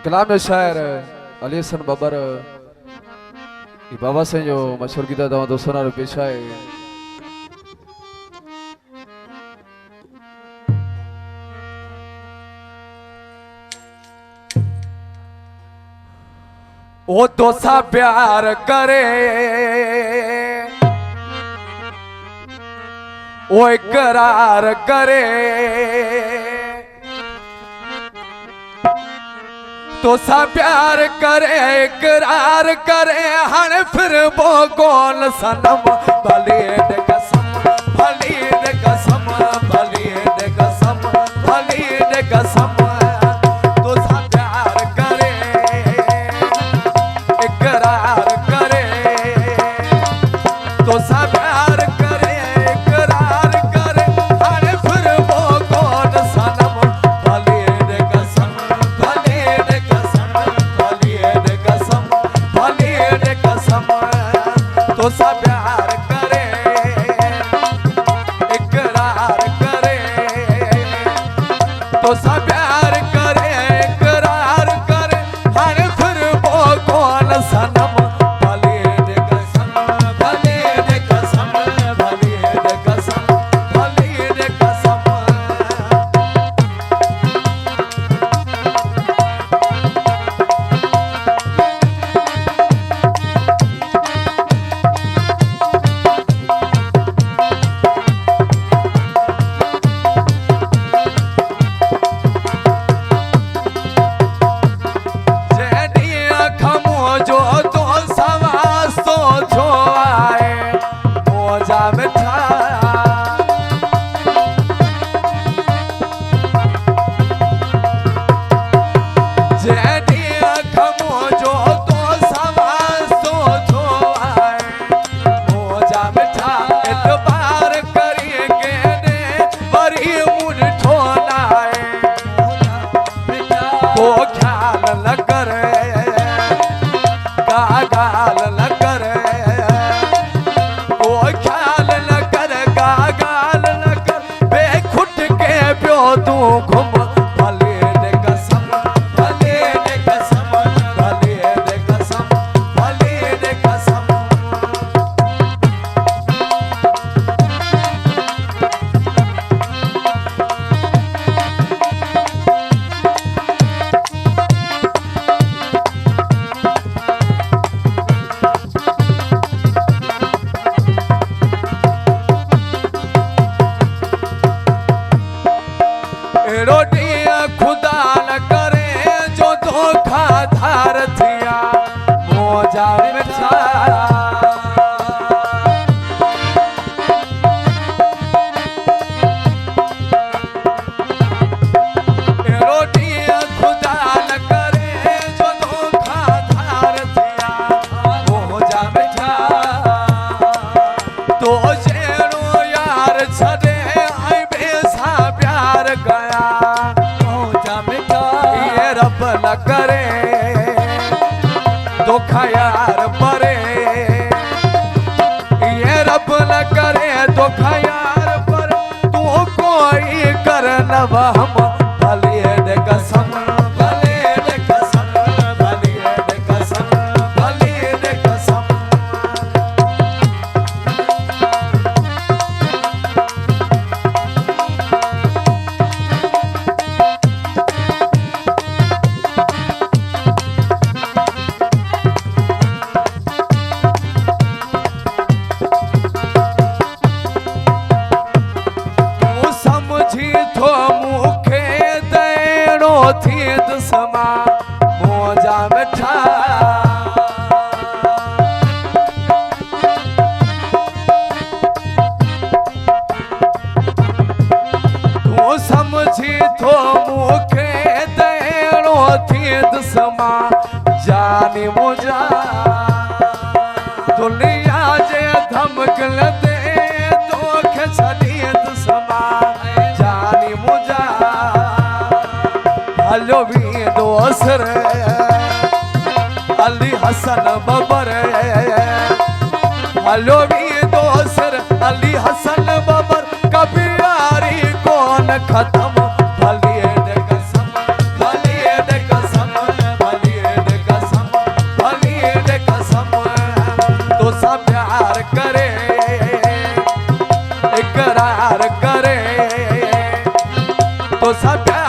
कलाम में शायर अली हसन बाबर बाबा से जो मशहूर गीता था 200 पेश है। वो तो सा प्यार करे वो इकरार करे तो सा प्यार करे इकरार करे हण फिर वो कौन सनम भली कसम भली कसम भली कसम भली कसम तो सा प्यार करे इकरार करे तो सा प्यार करे इकरार करे हण फिर वो कौन सनम भली कसम भली कसम भली कसम भली कसम तो सा प्यार करे इकरार करे तो सा प्यार करे इकरार करे हर फिर वो कौन सनम भली कसम भली कसम भली कसम भली कसम। तू घुम भले कसम भले कसम भले कसम भले कसम। रोटियां खुदा न करे जो धोखा धार थिया मोजा मिठा रोटियां खुदा न करे जो धोखा धार थिया मोजा मिठा तो शेरो यार छदे आई बेसा प्यार गया न करे धोखा यार परे ये रब न करे धोखा यार पर तू कोई कर न वहम भले कसम भले कसम भले कसम भले कसम। समा मोजा मिठा तू समझी थो मुखे देणो थी समा जानी मुझा दुनिया जे धमकल दे तोखे छॾी समा जानी मुझा हलो भी दोसर अली हसन बाबर हलो भी दोसर अली हसन बाबर कभी यारी कौन खत्म भले कसम भले कसम सब